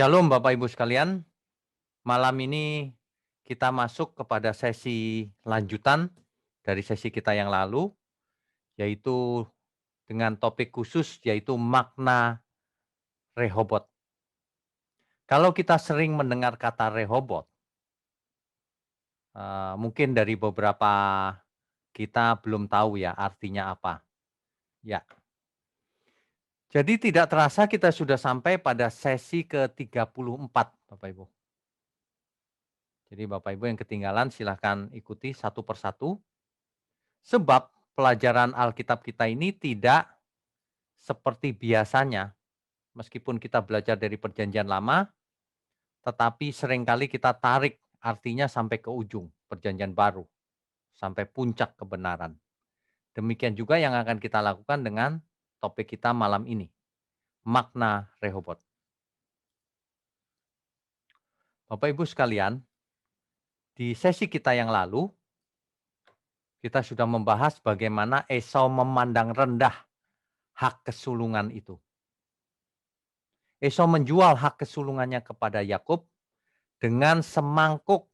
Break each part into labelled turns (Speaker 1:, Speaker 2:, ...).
Speaker 1: Shalom Bapak Ibu sekalian, malam ini kita masuk kepada sesi lanjutan dari sesi kita yang lalu, yaitu dengan topik khusus yaitu makna Rehobot. Kalau kita sering mendengar kata Rehobot, mungkin dari beberapa kita belum tahu ya artinya apa. Ya, jadi tidak terasa kita sudah sampai pada sesi ke-34 Bapak Ibu. Jadi Bapak Ibu yang ketinggalan silahkan ikuti satu persatu. Sebab pelajaran Alkitab kita ini tidak seperti biasanya, meskipun kita belajar dari Perjanjian Lama, tetapi seringkali kita tarik artinya sampai ke ujung Perjanjian Baru, sampai puncak kebenaran. Demikian juga yang akan kita lakukan dengan topik kita malam ini, makna Rehobot. Bapak Ibu sekalian, di sesi kita yang lalu, kita sudah membahas bagaimana Esau memandang rendah hak kesulungan itu. Esau menjual hak kesulungannya kepada Yakub dengan semangkuk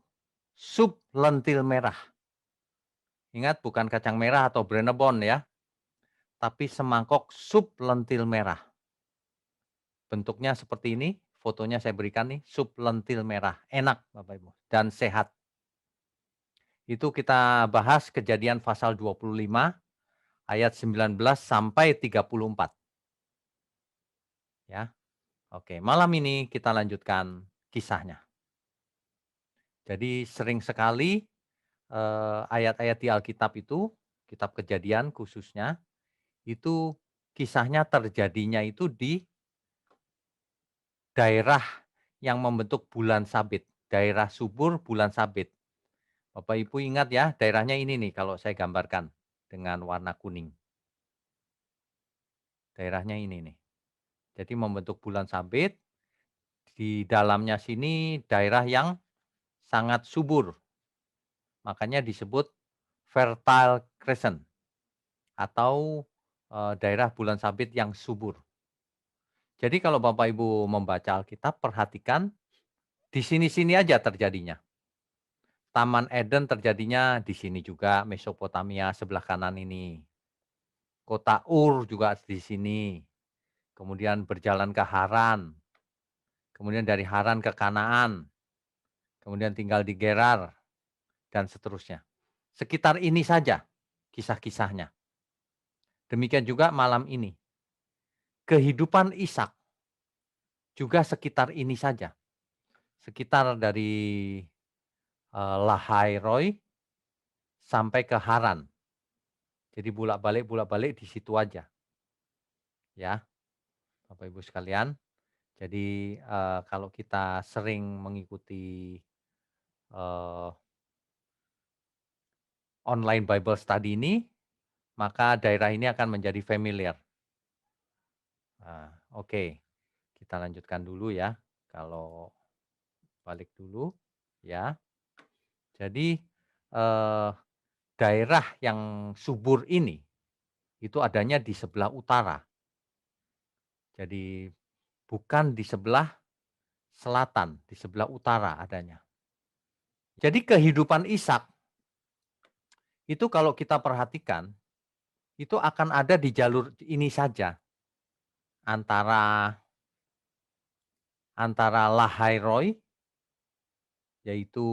Speaker 1: sup lentil merah. Ingat bukan kacang merah atau brenebon ya, tapi semangkok sup lentil merah. Bentuknya seperti ini, fotonya saya berikan nih, sup lentil merah. Enak Bapak Ibu dan sehat. Itu kita bahas Kejadian pasal 25 ayat 19 sampai 34. Ya. Oke, malam ini kita lanjutkan kisahnya. Jadi sering sekali ayat-ayat di Alkitab itu, kitab Kejadian khususnya, itu kisahnya terjadinya itu di daerah yang membentuk bulan sabit, daerah subur bulan sabit. Bapak Ibu ingat ya, daerahnya ini nih kalau saya gambarkan dengan warna kuning. Daerahnya ini nih. Jadi membentuk bulan sabit, di dalamnya sini daerah yang sangat subur. Makanya disebut Fertile Crescent atau daerah bulan sabit yang subur. Jadi kalau Bapak Ibu membaca Alkitab, perhatikan di sini-sini aja terjadinya. Taman Eden terjadinya di sini juga, Mesopotamia sebelah kanan ini. Kota Ur juga di sini. Kemudian berjalan ke Haran. Kemudian dari Haran ke Kanaan. Kemudian tinggal di Gerar dan seterusnya. Sekitar ini saja kisah-kisahnya. Demikian juga malam ini. Kehidupan Ishak juga sekitar ini saja. Sekitar dari Lahai Roy sampai ke Haran. Jadi bolak-balik di situ aja. Ya, Bapak Ibu sekalian. Jadi kalau kita sering mengikuti eee, online Bible study ini, maka daerah ini akan menjadi familiar. Nah, oke, kita lanjutkan dulu ya. Kalau balik dulu, ya. Jadi eee, daerah yang subur ini, itu adanya di sebelah utara. Jadi bukan di sebelah selatan, di sebelah utara adanya. Jadi kehidupan Ishak itu kalau kita perhatikan, itu akan ada di jalur ini saja, antara antara Lahai Roy, yaitu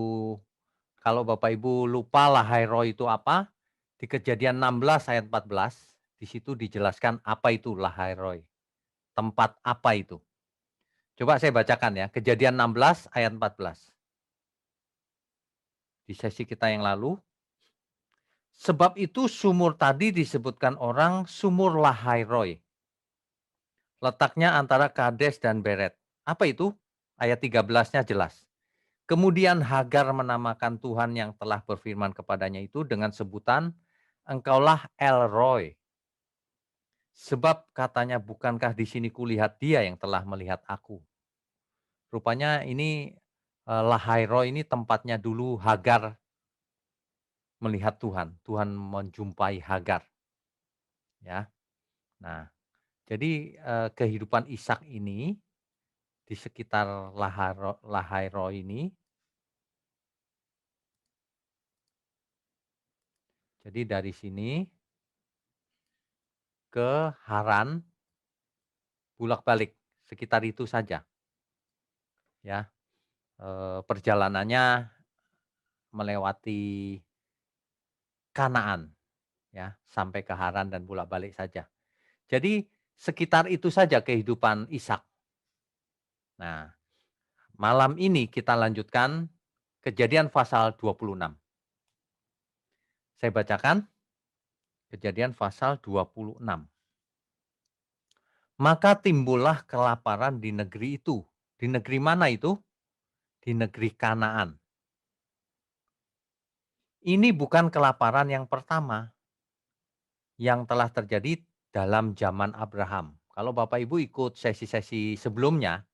Speaker 1: kalau Bapak Ibu lupa Lahai Roy itu apa, di Kejadian 16 ayat 14, di situ dijelaskan apa itu Lahai Roy, tempat apa itu. Coba saya bacakan ya, Kejadian 16 ayat 14. Di sesi kita yang lalu, sebab itu sumur tadi disebutkan orang sumur Lahai Roy. Letaknya antara Kades dan Beret. Apa itu? Ayat 13-nya jelas. Kemudian Hagar menamakan Tuhan yang telah berfirman kepadanya itu dengan sebutan, "Engkaulah El Roy." Sebab katanya, "Bukankah di sini kulihat dia yang telah melihat aku." Rupanya ini Lahai Roy ini tempatnya dulu Hagar melihat Tuhan. Tuhan menjumpai Hagar, ya. Nah, jadi kehidupan Ishak ini di sekitar Lahairoi ini. Jadi dari sini ke Haran, bolak-balik, sekitar itu saja ya, perjalanannya melewati Kanaan ya, sampai ke Haran dan bolak-balik saja. Jadi sekitar itu saja kehidupan Ishak. Nah, malam ini kita lanjutkan Kejadian pasal 26. Saya bacakan Kejadian pasal 26. Maka timbullah kelaparan di negeri itu. Di negeri mana itu? Di negeri Kanaan. Ini bukan kelaparan yang pertama yang telah terjadi dalam zaman Abraham. Kalau Bapak Ibu ikut sesi-sesi sebelumnya,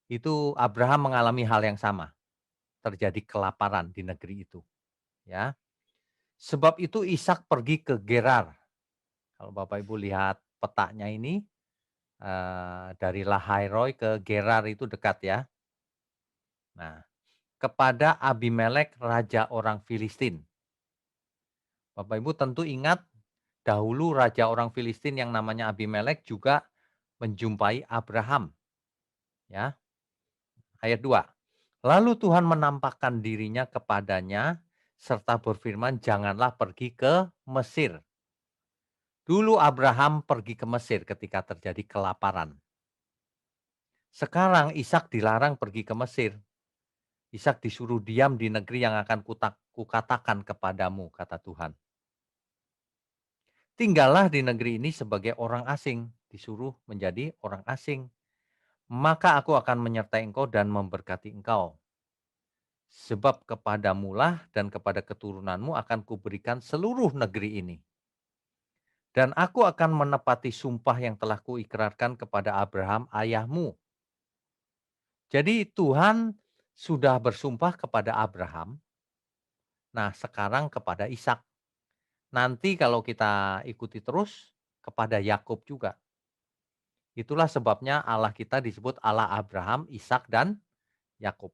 Speaker 1: itu Abraham mengalami hal yang sama. Terjadi kelaparan di negeri itu, ya. Sebab itu Ishak pergi ke Gerar. Kalau Bapak Ibu lihat petanya ini, dari Lahairoi ke Gerar itu dekat ya. Nah, kepada Abimelek raja orang Filistin. Bapak Ibu tentu ingat dahulu raja orang Filistin yang namanya Abimelek juga menjumpai Abraham. Ya, ayat 2. Lalu Tuhan menampakkan dirinya kepadanya serta berfirman, "Janganlah pergi ke Mesir." Dulu Abraham pergi ke Mesir ketika terjadi kelaparan. Sekarang Ishak dilarang pergi ke Mesir. Ishak disuruh diam di negeri yang akan kukatakan kepadamu, kata Tuhan. Tinggallah di negeri ini sebagai orang asing, disuruh menjadi orang asing. Maka aku akan menyertai engkau dan memberkati engkau. Sebab kepadamulah dan kepada keturunanmu akan kuberikan seluruh negeri ini. Dan aku akan menepati sumpah yang telah kuikrarkan kepada Abraham ayahmu. Jadi Tuhan sudah bersumpah kepada Abraham, nah sekarang kepada Ishak. Nanti kalau kita ikuti terus kepada Yakub juga. Itulah sebabnya Allah kita disebut Allah Abraham, Ishak dan Yakub.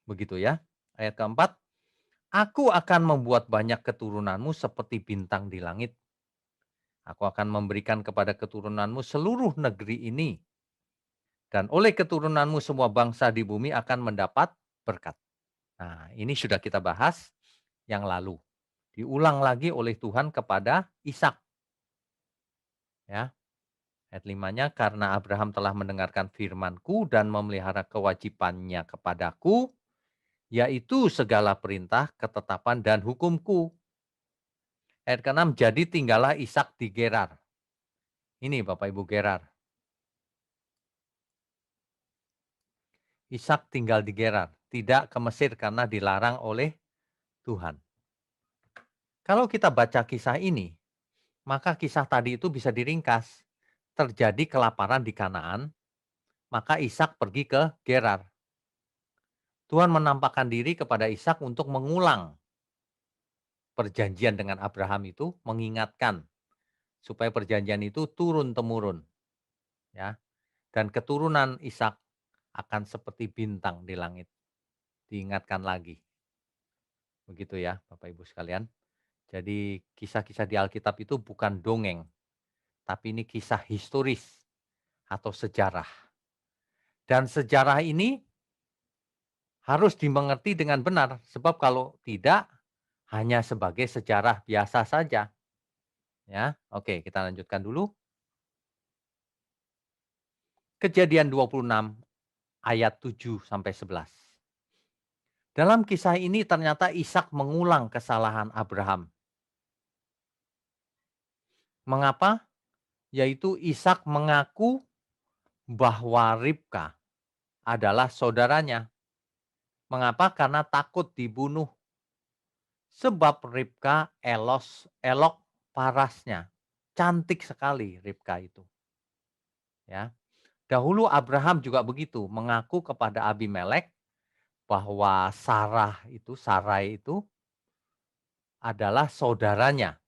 Speaker 1: Begitu ya. Ayat keempat, aku akan membuat banyak keturunanmu seperti bintang di langit. Aku akan memberikan kepada keturunanmu seluruh negeri ini. Dan oleh keturunanmu semua bangsa di bumi akan mendapat berkat. Nah, ini sudah kita bahas yang lalu. Diulang lagi oleh Tuhan kepada Ishak. Ya. Ayat 5-nya, karena Abraham telah mendengarkan firman-Ku dan memelihara kewajibannya kepadaku, yaitu segala perintah, ketetapan, dan hukum-Ku. Ayat ke-6, jadi tinggallah Ishak di Gerar. Ini Bapak Ibu Gerar. Ishak tinggal di Gerar, tidak ke Mesir karena dilarang oleh Tuhan. Kalau kita baca kisah ini, maka kisah tadi itu bisa diringkas. Terjadi kelaparan di Kanaan, maka Ishak pergi ke Gerar. Tuhan menampakkan diri kepada Ishak untuk mengulang perjanjian dengan Abraham itu, mengingatkan supaya perjanjian itu turun-temurun, ya. Dan keturunan Ishak akan seperti bintang di langit. Diingatkan lagi. Begitu ya, Bapak Ibu sekalian. Jadi kisah-kisah di Alkitab itu bukan dongeng, tapi ini kisah historis atau sejarah. Dan sejarah ini harus dimengerti dengan benar, sebab kalau tidak hanya sebagai sejarah biasa saja. Ya, oke, kita lanjutkan dulu. Kejadian 26 ayat 7 sampai 11. Dalam kisah ini ternyata Ishak mengulang kesalahan Abraham. Mengapa? Yaitu Ishak mengaku bahwa Ribka adalah saudaranya. Mengapa? Karena takut dibunuh. Sebab Ribka elok parasnya. Cantik sekali Ribka itu. Ya. Dahulu Abraham juga begitu, mengaku kepada Abimelek bahwa Sarai itu adalah saudaranya.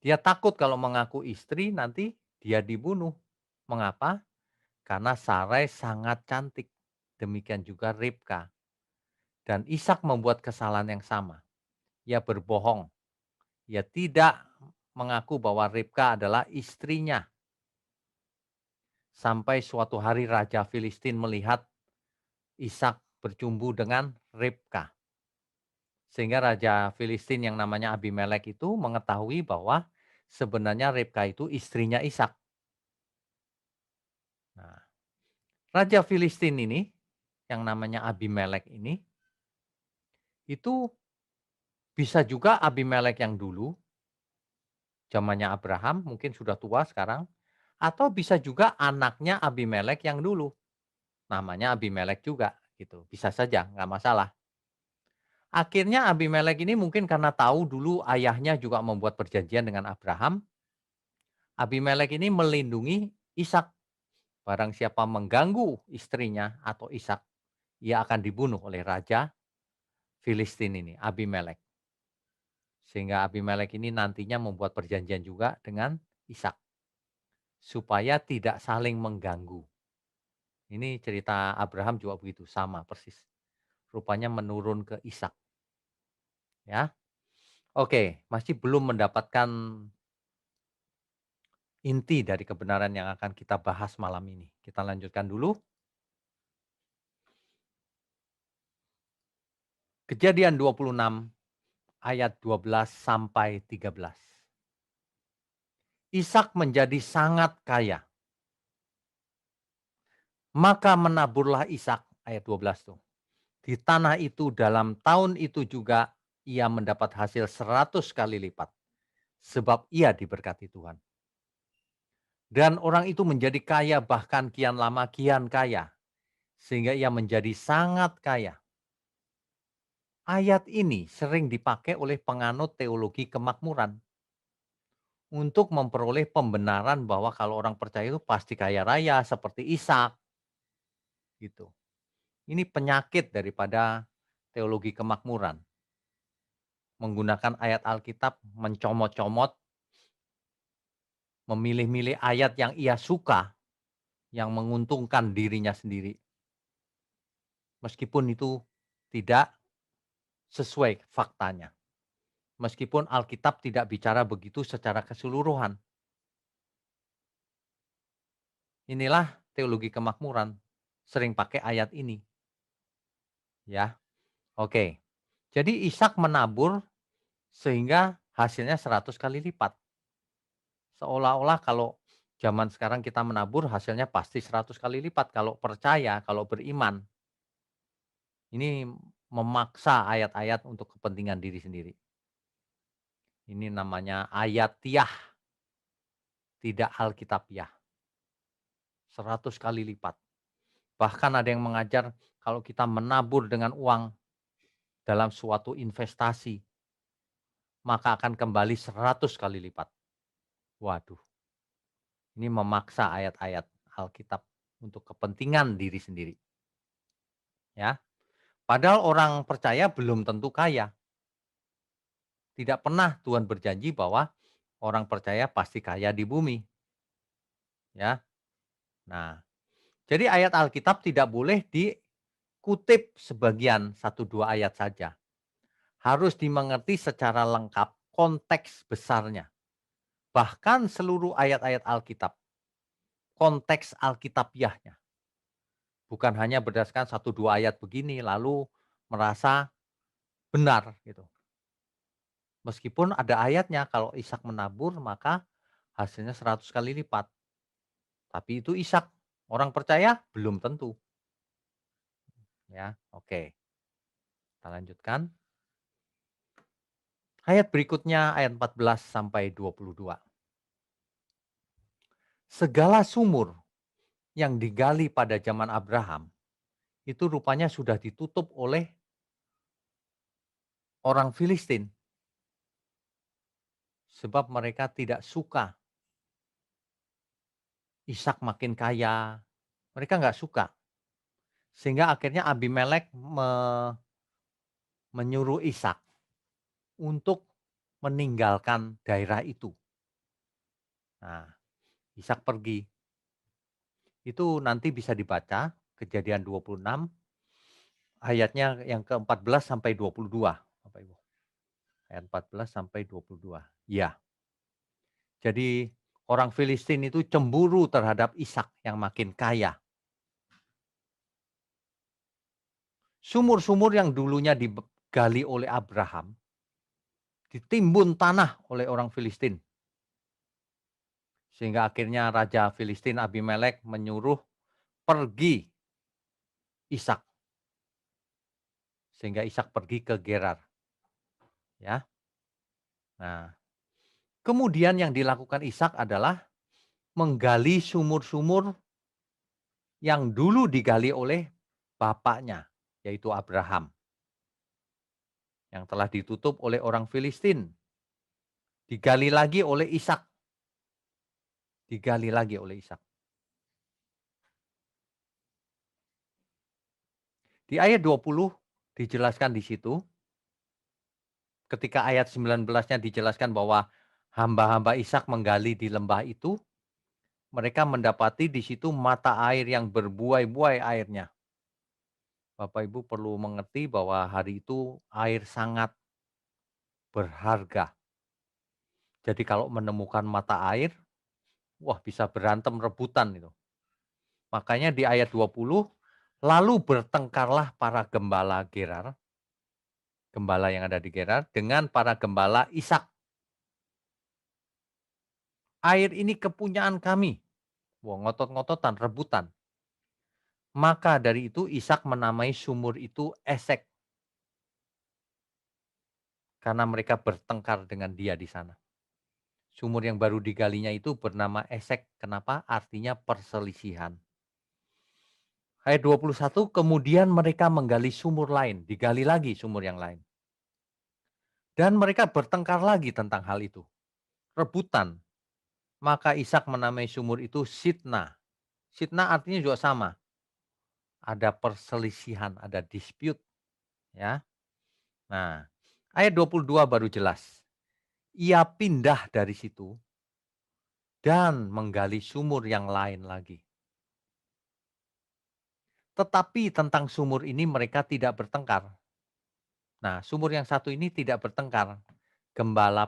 Speaker 1: Dia takut kalau mengaku istri nanti dia dibunuh. Mengapa? Karena Sarai sangat cantik. Demikian juga Ribka. Dan Ishak membuat kesalahan yang sama. Ia berbohong. Ia tidak mengaku bahwa Ribka adalah istrinya. Sampai suatu hari Raja Filistin melihat Ishak bercumbu dengan Ribka. Sehingga Raja Filistin yang namanya Abimelek itu mengetahui bahwa sebenarnya Ribka itu istrinya Ishak. Nah, Raja Filistin ini yang namanya Abimelek ini itu bisa juga Abimelek yang dulu zamannya Abraham mungkin sudah tua sekarang, atau bisa juga anaknya Abimelek yang dulu namanya Abimelek juga gitu. Bisa saja, nggak masalah. Akhirnya Abimelek ini mungkin karena tahu dulu ayahnya juga membuat perjanjian dengan Abraham, Abimelek ini melindungi Ishak. Barang siapa mengganggu istrinya atau Ishak, ia akan dibunuh oleh raja Filistin ini, Abimelek. Sehingga Abimelek ini nantinya membuat perjanjian juga dengan Ishak supaya tidak saling mengganggu. Ini cerita Abraham juga begitu, sama persis. Rupanya menurun ke Ishak, ya. Oke, masih belum mendapatkan inti dari kebenaran yang akan kita bahas malam ini. Kita lanjutkan dulu. Kejadian 26 ayat 12 sampai 13. Ishak menjadi sangat kaya. Maka menaburlah Ishak, ayat 12 tuh. Di tanah itu dalam tahun itu juga ia mendapat hasil 100 kali lipat. Sebab ia diberkati Tuhan. Dan orang itu menjadi kaya bahkan kian lama kian kaya. Sehingga ia menjadi sangat kaya. Ayat ini sering dipakai oleh penganut teologi kemakmuran. Untuk memperoleh pembenaran bahwa kalau orang percaya itu pasti kaya raya seperti Ishak. Gitu. Ini penyakit daripada teologi kemakmuran. Menggunakan ayat Alkitab mencomot-comot, memilih-milih ayat yang ia suka, yang menguntungkan dirinya sendiri. Meskipun itu tidak sesuai faktanya. Meskipun Alkitab tidak bicara begitu secara keseluruhan. Inilah teologi kemakmuran, sering pakai ayat ini. Ya, oke. Jadi Ishak menabur sehingga hasilnya 100 kali lipat. Seolah-olah kalau zaman sekarang kita menabur hasilnya pasti 100 kali lipat kalau percaya, kalau beriman. Ini memaksa ayat-ayat untuk kepentingan diri sendiri. Ini namanya ayatiah, tidak alkitabiah. 100 kali lipat. Bahkan ada yang mengajar kalau kita menabur dengan uang dalam suatu investasi, maka akan kembali 100 kali lipat. Waduh, ini memaksa ayat-ayat Alkitab untuk kepentingan diri sendiri. Ya, padahal orang percaya belum tentu kaya. Tidak pernah Tuhan berjanji bahwa orang percaya pasti kaya di bumi. Ya, nah, jadi ayat Alkitab tidak boleh dikutip sebagian 1-2 ayat saja. Harus dimengerti secara lengkap konteks besarnya. Bahkan seluruh ayat-ayat Alkitab, konteks Alkitabiahnya. Bukan hanya berdasarkan 1-2 ayat begini lalu merasa benar gitu. Meskipun ada ayatnya kalau Ishak menabur maka hasilnya 100 kali lipat. Tapi itu Ishak, orang percaya belum tentu. Ya, oke. Kita lanjutkan. Ayat berikutnya ayat 14 sampai 22. Segala sumur yang digali pada zaman Abraham itu rupanya sudah ditutup oleh orang Filistin. Sebab mereka tidak suka Ishak makin kaya. Mereka nggak suka. Sehingga akhirnya Abimelek menyuruh Ishak untuk meninggalkan daerah itu. Nah, Ishak pergi. Itu nanti bisa dibaca Kejadian 26 ayatnya yang ke-14 sampai 22, Bapak Ibu. Ayat 14 sampai 22. Ya, jadi orang Filistin itu cemburu terhadap Ishak yang makin kaya. Sumur-sumur yang dulunya digali oleh Abraham, ditimbun tanah oleh orang Filistin. Sehingga akhirnya Raja Filistin Abimelek menyuruh pergi Ishak. Sehingga Ishak pergi ke Gerar. Ya. Nah, kemudian yang dilakukan Ishak adalah menggali sumur-sumur yang dulu digali oleh bapaknya, yaitu Abraham. Yang telah ditutup oleh orang Filistin. Digali lagi oleh Ishak. Digali lagi oleh Ishak. Di ayat 20 dijelaskan di situ, ketika ayat 19-nya dijelaskan bahwa hamba-hamba Ishak menggali di lembah itu, mereka mendapati di situ mata air yang berbuai-buai airnya. Bapak Ibu perlu mengerti bahwa hari itu air sangat berharga. Jadi kalau menemukan mata air, wah bisa berantem rebutan itu. Makanya di ayat 20, lalu bertengkarlah para gembala Gerar, gembala yang ada di Gerar, dengan para gembala Ishak. Air ini kepunyaan kami. Wah, ngotot-ngototan, rebutan. Maka dari itu Ishak menamai sumur itu Esek. Karena mereka bertengkar dengan dia di sana. Sumur yang baru digalinya itu bernama Esek. Kenapa? Artinya perselisihan. Ayat 21, kemudian mereka menggali sumur lain. Digali lagi sumur yang lain. Dan mereka bertengkar lagi tentang hal itu. Rebutan. Maka Ishak menamai sumur itu Sitna. Sitna artinya juga sama. Ada perselisihan, ada dispute. Ya. Nah, ayat 22 baru jelas. Ia pindah dari situ dan menggali sumur yang lain lagi. Tetapi tentang sumur ini mereka tidak bertengkar. Nah, sumur yang satu ini tidak bertengkar.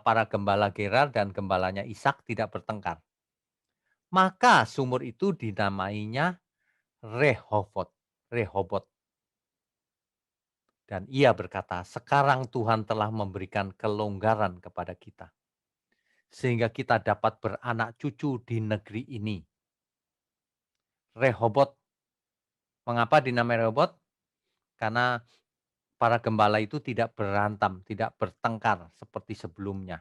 Speaker 1: Para gembala Gerar dan gembalanya Ishak tidak bertengkar. Maka sumur itu dinamainya Rehovot. Rehobot. Dan ia berkata, sekarang Tuhan telah memberikan kelonggaran kepada kita. Sehingga kita dapat beranak cucu di negeri ini. Rehobot. Mengapa dinamai Rehobot? Karena para gembala itu tidak berantem, tidak bertengkar seperti sebelumnya.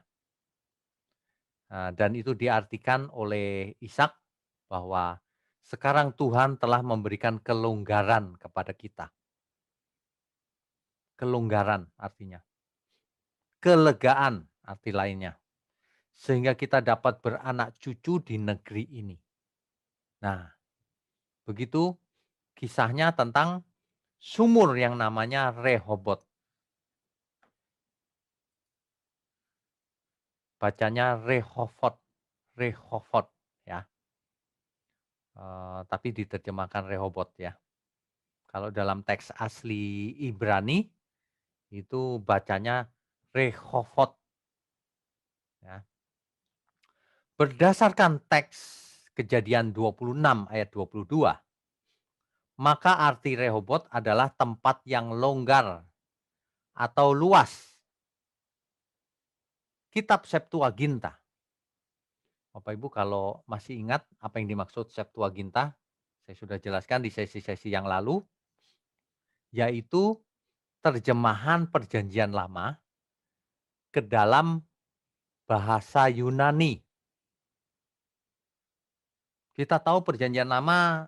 Speaker 1: Nah, dan itu diartikan oleh Ishak bahwa sekarang Tuhan telah memberikan kelonggaran kepada kita. Kelonggaran artinya. Kelegaan arti lainnya. Sehingga kita dapat beranak cucu di negeri ini. Nah, begitu kisahnya tentang sumur yang namanya Rehobot. Bacanya Rehovot. Rehovot ya. Tapi diterjemahkan Rehobot ya. Kalau dalam teks asli Ibrani itu bacanya Rehovot. Ya. Berdasarkan teks Kejadian 26 ayat 22, maka arti Rehobot adalah tempat yang longgar atau luas. Kitab Septuaginta. Bapak Ibu kalau masih ingat apa yang dimaksud Septuaginta, saya sudah jelaskan di sesi-sesi yang lalu, yaitu terjemahan Perjanjian Lama ke dalam bahasa Yunani. Kita tahu Perjanjian Lama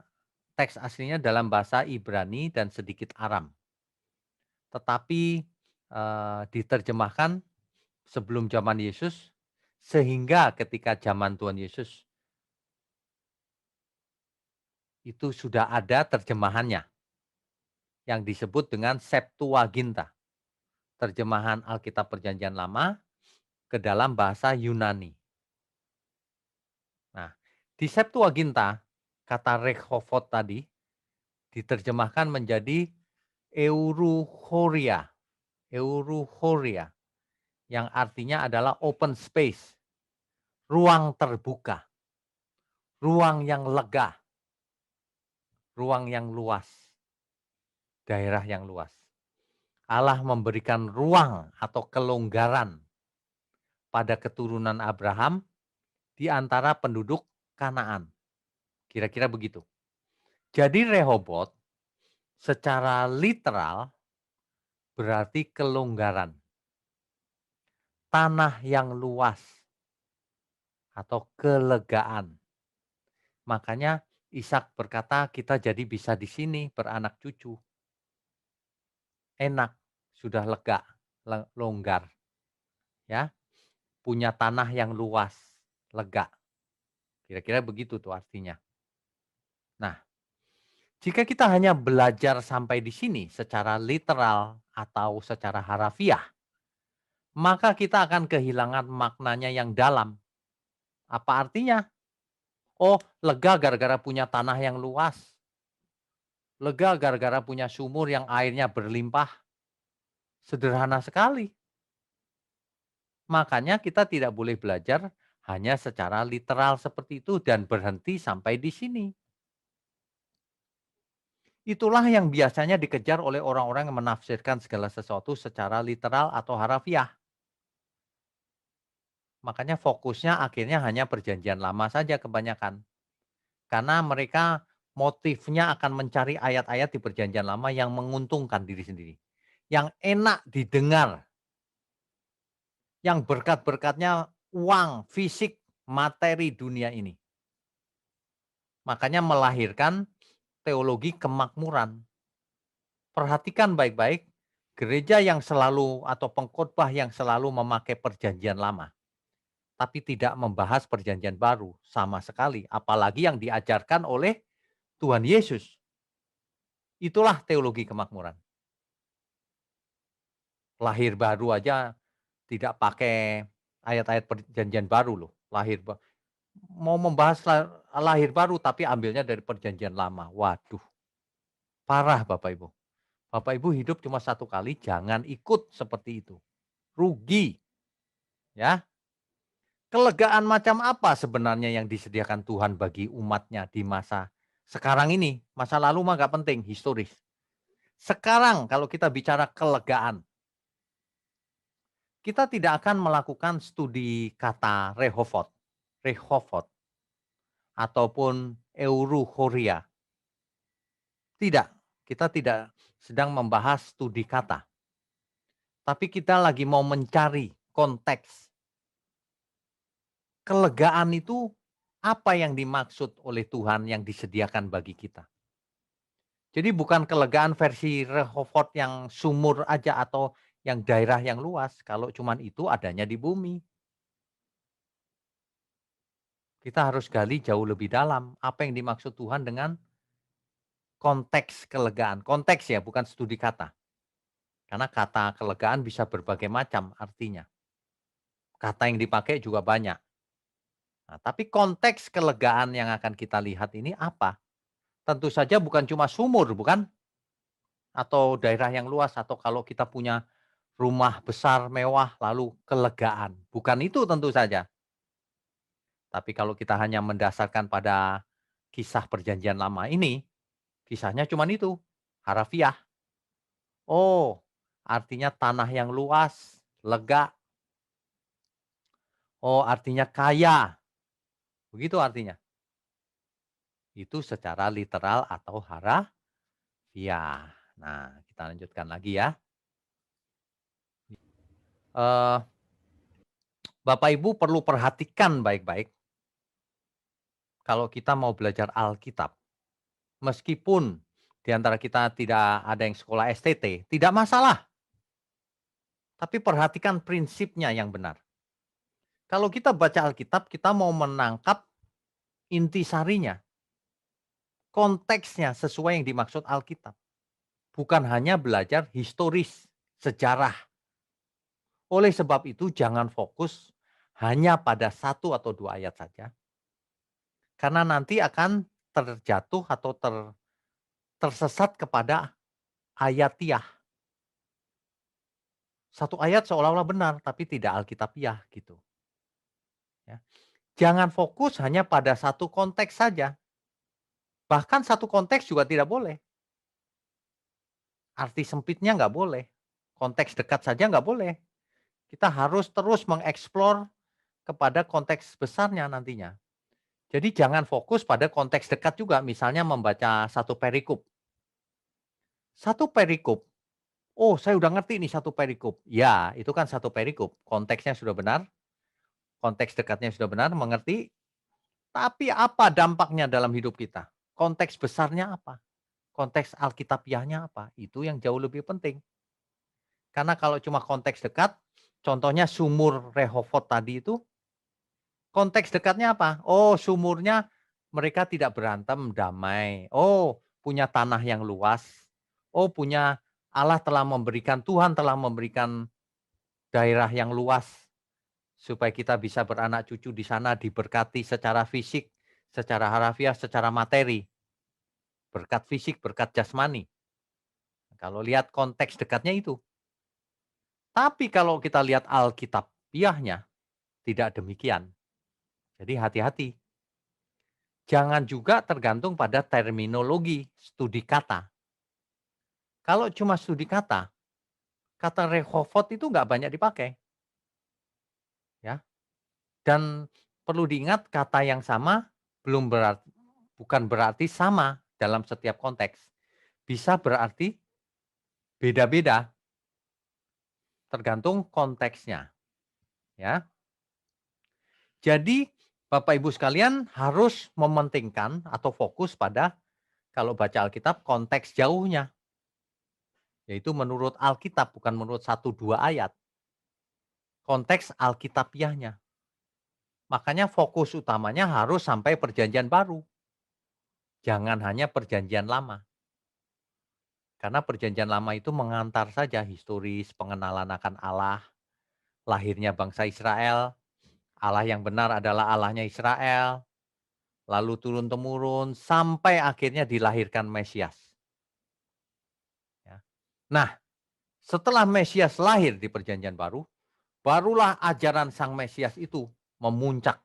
Speaker 1: teks aslinya dalam bahasa Ibrani dan sedikit Aram. Tetapi diterjemahkan sebelum zaman Yesus sehingga ketika zaman Tuhan Yesus itu sudah ada terjemahannya yang disebut dengan Septuaginta. Terjemahan Alkitab Perjanjian Lama ke dalam bahasa Yunani. Nah, di Septuaginta kata Rehovot tadi diterjemahkan menjadi Euruhoria. Euruhoria yang artinya adalah open space, ruang terbuka, ruang yang lega, ruang yang luas, daerah yang luas. Allah memberikan ruang atau kelonggaran pada keturunan Abraham di antara penduduk Kanaan. Kira-kira begitu. Jadi Rehobot secara literal berarti kelonggaran, tanah yang luas atau kelegaan. Makanya Ishak berkata kita jadi bisa di sini beranak cucu. Enak, sudah lega, longgar. Ya, punya tanah yang luas, lega. Kira-kira begitu tuh artinya. Nah, jika kita hanya belajar sampai di sini secara literal atau secara harafiah, maka kita akan kehilangan maknanya yang dalam. Apa artinya? Oh, lega gara-gara punya tanah yang luas. Lega gara-gara punya sumur yang airnya berlimpah. Sederhana sekali. Makanya kita tidak boleh belajar hanya secara literal seperti itu dan berhenti sampai di sini. Itulah yang biasanya dikejar oleh orang-orang yang menafsirkan segala sesuatu secara literal atau harafiah. Makanya fokusnya akhirnya hanya perjanjian lama saja kebanyakan. Karena mereka motifnya akan mencari ayat-ayat di perjanjian lama yang menguntungkan diri sendiri. Yang enak didengar. Yang berkat-berkatnya uang, fisik, materi dunia ini. Makanya melahirkan teologi kemakmuran. Perhatikan baik-baik, gereja yang selalu atau pengkhotbah yang selalu memakai perjanjian lama. Tapi tidak membahas perjanjian baru sama sekali. Apalagi yang diajarkan oleh Tuhan Yesus. Itulah teologi kemakmuran. Lahir baru aja tidak pakai ayat-ayat perjanjian baru loh. Mau membahas lahir baru tapi ambilnya dari perjanjian lama. Waduh, parah Bapak Ibu. Bapak Ibu hidup cuma satu kali, jangan ikut seperti itu. Rugi. Ya. Kelegaan macam apa sebenarnya yang disediakan Tuhan bagi umatnya di masa sekarang ini? Masa lalu mah gak penting, historis. Sekarang kalau kita bicara kelegaan, kita tidak akan melakukan studi kata Rehovot, ataupun Euruhoria. Tidak, kita tidak sedang membahas studi kata. Tapi kita lagi mau mencari konteks. Kelegaan itu apa yang dimaksud oleh Tuhan yang disediakan bagi kita. Jadi bukan kelegaan versi Rehovot yang sumur aja atau yang daerah yang luas. Kalau cuman itu adanya di bumi. Kita harus gali jauh lebih dalam. Apa yang dimaksud Tuhan dengan konteks kelegaan. Konteks ya, bukan studi kata. Karena kata kelegaan bisa berbagai macam artinya. Kata yang dipakai juga banyak. Nah, tapi konteks kelegaan yang akan kita lihat ini apa? Tentu saja bukan cuma sumur, bukan? Atau daerah yang luas, atau kalau kita punya rumah besar, mewah, lalu kelegaan. Bukan itu tentu saja. Tapi kalau kita hanya mendasarkan pada kisah perjanjian lama ini, kisahnya cuma itu, harafiah. Oh, artinya tanah yang luas, lega. Oh, artinya kaya. Begitu artinya. Itu secara literal atau harafiah. Nah, kita lanjutkan lagi ya. Eh, Bapak Ibu perlu perhatikan baik-baik kalau kita mau belajar Alkitab. Meskipun di antara kita tidak ada yang sekolah STT, tidak masalah. Tapi perhatikan prinsipnya yang benar. Kalau kita baca Alkitab, kita mau menangkap intisarinya, konteksnya sesuai yang dimaksud Alkitab. Bukan hanya belajar historis, sejarah. Oleh sebab itu jangan fokus hanya pada satu atau dua ayat saja. Karena nanti akan terjatuh atau tersesat kepada ayatiah. Satu ayat seolah-olah benar, tapi tidak alkitabiah gitu. Ya. Jangan fokus hanya pada satu konteks saja. Bahkan satu konteks juga tidak boleh. Arti sempitnya nggak boleh. Konteks dekat saja nggak boleh. Kita harus terus mengeksplor kepada konteks besarnya nantinya. Jadi jangan fokus pada konteks dekat juga, misalnya membaca satu perikop. Satu perikop, oh saya udah ngerti nih satu perikop. Ya, itu kan satu perikop, konteksnya sudah benar, konteks dekatnya sudah benar, mengerti, tapi apa dampaknya dalam hidup kita? Konteks besarnya apa? Konteks alkitabiahnya apa? Itu yang jauh lebih penting. Karena kalau cuma konteks dekat, contohnya sumur Rehovot tadi itu, konteks dekatnya apa? Oh, sumurnya mereka tidak berantem, damai. Oh, punya tanah yang luas. Oh, punya Allah telah memberikan, Tuhan telah memberikan daerah yang luas supaya kita bisa beranak cucu di sana, diberkati secara fisik, secara harafiah, secara materi. Berkat fisik, berkat jasmani. Kalau lihat konteks dekatnya itu. Tapi kalau kita lihat alkitabiahnya, tidak demikian. Jadi hati-hati. Jangan juga tergantung pada terminologi studi kata. Kalau cuma studi kata Rehovot itu nggak banyak dipakai, ya. Dan perlu diingat kata yang sama bukan berarti sama dalam setiap konteks. Bisa berarti beda-beda, tergantung konteksnya, ya. Jadi Bapak Ibu sekalian harus mementingkan atau fokus pada kalau baca Alkitab konteks jauhnya. Yaitu menurut Alkitab, bukan menurut satu dua ayat. Konteks alkitabiahnya. Makanya fokus utamanya harus sampai perjanjian baru. Jangan hanya perjanjian lama. Karena perjanjian lama itu mengantar saja historis, pengenalan akan Allah, lahirnya bangsa Israel, Allah yang benar adalah Allahnya Israel, lalu turun-temurun sampai akhirnya dilahirkan Mesias. Ya. Nah, setelah Mesias lahir di perjanjian baru, barulah ajaran Sang Mesias itu memuncak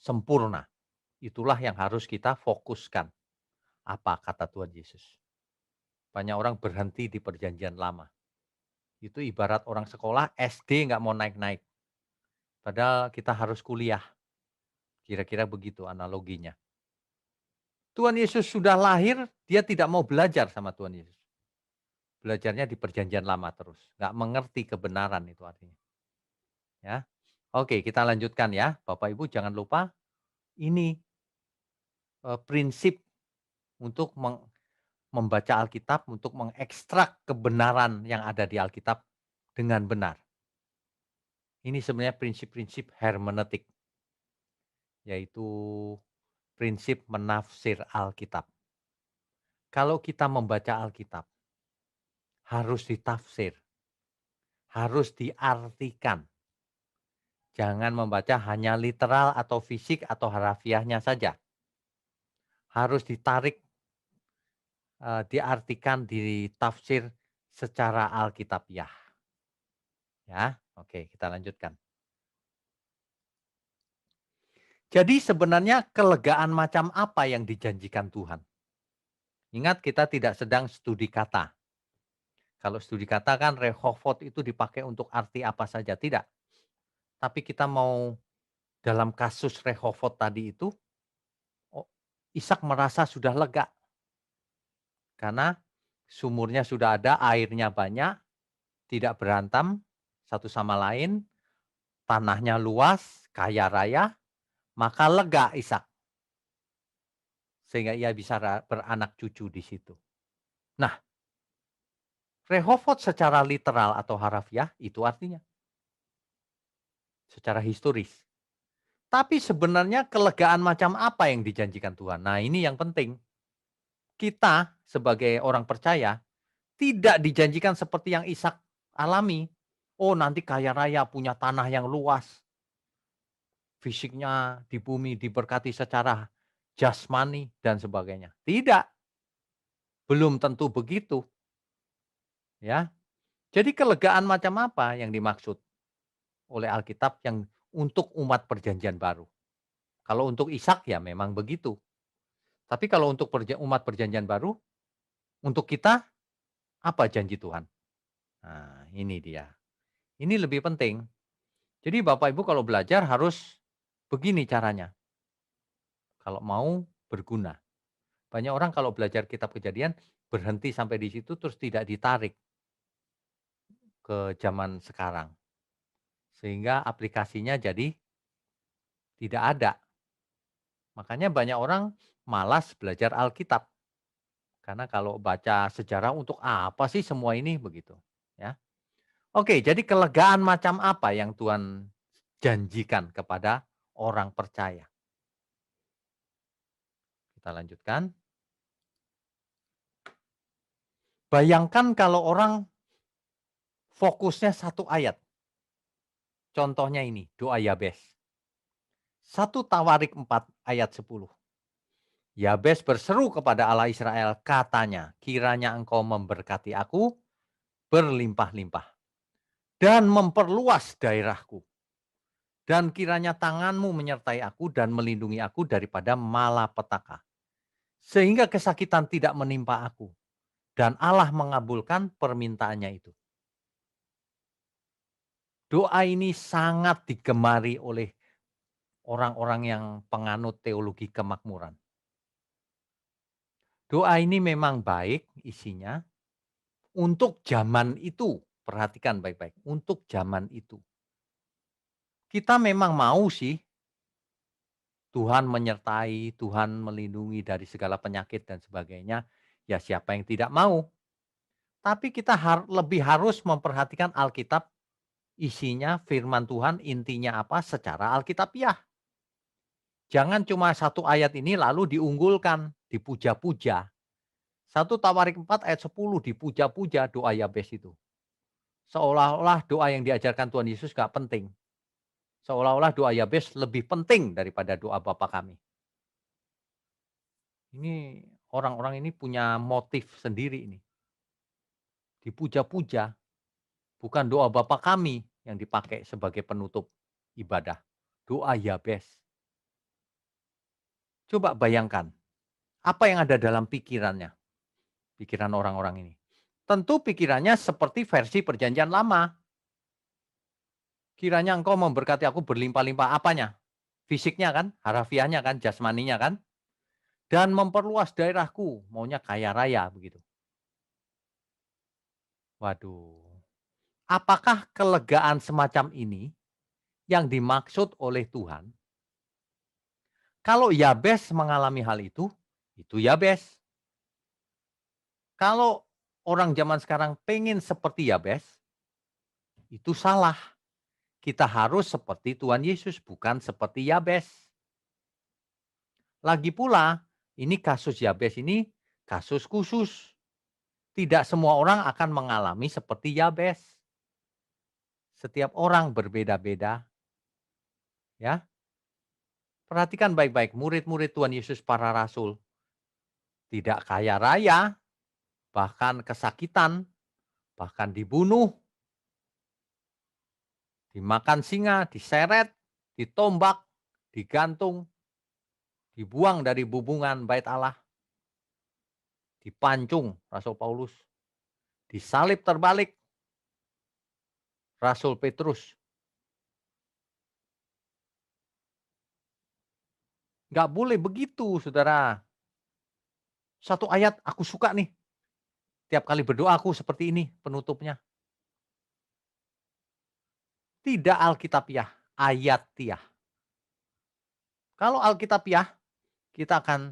Speaker 1: sempurna. Itulah yang harus kita fokuskan. Apa kata Tuhan Yesus? Banyak orang berhenti di perjanjian lama. Itu ibarat orang sekolah SD nggak mau naik-naik. Padahal kita harus kuliah. Kira-kira begitu analoginya. Tuhan Yesus sudah lahir, dia tidak mau belajar sama Tuhan Yesus. Belajarnya di perjanjian lama terus. Nggak mengerti kebenaran itu artinya. Ya. Oke, kita lanjutkan ya. Bapak Ibu jangan lupa ini prinsip untuk membaca Alkitab, untuk mengekstrak kebenaran yang ada di Alkitab dengan benar. Ini sebenarnya prinsip-prinsip hermeneutik, yaitu prinsip menafsir Alkitab. Kalau kita membaca Alkitab, harus ditafsir, harus diartikan. Jangan membaca hanya literal atau fisik atau harafiahnya saja. Harus ditarik, diartikan, ditafsir secara alkitabiah. Ya, oke kita lanjutkan. Jadi sebenarnya kelegaan macam apa yang dijanjikan Tuhan? Ingat kita tidak sedang studi kata. Kalau studi kata kan Rehovot itu dipakai untuk arti apa saja, tidak. Tapi kita mau dalam kasus Rehovot tadi itu, oh, Ishak merasa sudah lega. Karena sumurnya sudah ada, airnya banyak, tidak berantem satu sama lain, tanahnya luas, kaya raya, maka lega Ishak. Sehingga ia bisa beranak cucu di situ. Nah, Rehovot secara literal atau harafiah itu artinya secara historis. Tapi sebenarnya kelegaan macam apa yang dijanjikan Tuhan? Nah, ini yang penting. Kita sebagai orang percaya tidak dijanjikan seperti yang Ishak alami. Oh, nanti kaya raya, punya tanah yang luas. Fisiknya di bumi diberkati secara jasmani, dan sebagainya. Tidak, belum tentu begitu, ya. Jadi kelegaan macam apa yang dimaksud oleh Alkitab yang untuk umat perjanjian baru? Kalau untuk Ishak ya memang begitu. Tapi kalau untuk umat perjanjian baru, untuk kita apa janji Tuhan? Nah, ini dia. Ini lebih penting. Jadi Bapak Ibu kalau belajar harus begini caranya. Kalau mau berguna. Banyak orang kalau belajar kitab Kejadian berhenti sampai di situ terus tidak ditarik ke zaman sekarang. Sehingga aplikasinya jadi tidak ada. Makanya banyak orang malas belajar Alkitab. Karena kalau baca sejarah untuk apa sih semua ini begitu, ya. Oke, jadi kelegaan macam apa yang Tuhan janjikan kepada orang percaya? Kita lanjutkan. Bayangkan kalau orang fokusnya satu ayat. Contohnya ini, doa Yabes. 1 Tawarik 4 ayat 10. Yabes berseru kepada Allah Israel, katanya, kiranya engkau memberkati aku berlimpah-limpah dan memperluas daerahku. Dan kiranya tanganmu menyertai aku dan melindungi aku daripada malapetaka. Sehingga kesakitan tidak menimpa aku. Dan Allah mengabulkan permintaannya itu. Doa ini sangat digemari oleh orang-orang yang penganut teologi kemakmuran. Doa ini memang baik isinya untuk zaman itu. Perhatikan baik-baik, untuk zaman itu. Kita memang mau sih Tuhan menyertai, Tuhan melindungi dari segala penyakit dan sebagainya. Ya siapa yang tidak mau. Tapi kita lebih harus memperhatikan Alkitab, isinya firman Tuhan, intinya apa secara Alkitabiah. Jangan cuma satu ayat ini lalu diunggulkan, dipuja-puja. 1 Tawarik 4 ayat 10 dipuja-puja doa Yabes itu. Seolah-olah doa yang diajarkan Tuhan Yesus gak penting. Seolah-olah doa Yabes lebih penting daripada doa Bapa kami. Ini orang-orang ini punya motif sendiri ini. Dipuja-puja, bukan doa Bapa kami yang dipakai sebagai penutup ibadah. Doa Yabes. Coba bayangkan, apa yang ada dalam pikirannya, pikiran orang-orang ini. Tentu pikirannya seperti versi perjanjian lama. Kiranya engkau memberkati aku berlimpah-limpah apanya? Fisiknya kan, harafiahnya kan, jasmaninya kan. Dan memperluas daerahku, maunya kaya raya begitu. Waduh, apakah kelegaan semacam ini yang dimaksud oleh Tuhan? Kalau Yabes mengalami hal itu Yabes. Kalau orang zaman sekarang pengen seperti Yabes, itu salah. Kita harus seperti Tuhan Yesus, bukan seperti Yabes. Lagi pula, ini kasus Yabes ini kasus khusus. Tidak semua orang akan mengalami seperti Yabes. Setiap orang berbeda-beda, ya. Perhatikan baik-baik, murid-murid Tuhan Yesus para rasul. Tidak kaya raya, bahkan kesakitan, bahkan dibunuh, dimakan singa, diseret, ditombak, digantung, dibuang dari bubungan bait Allah, dipancung Rasul Paulus, disalib terbalik Rasul Petrus. Nggak boleh begitu, saudara. Satu ayat aku suka nih. Tiap kali berdoa aku seperti ini penutupnya. Tidak Alkitabiah, ayatiah. Kalau Alkitabiah, kita akan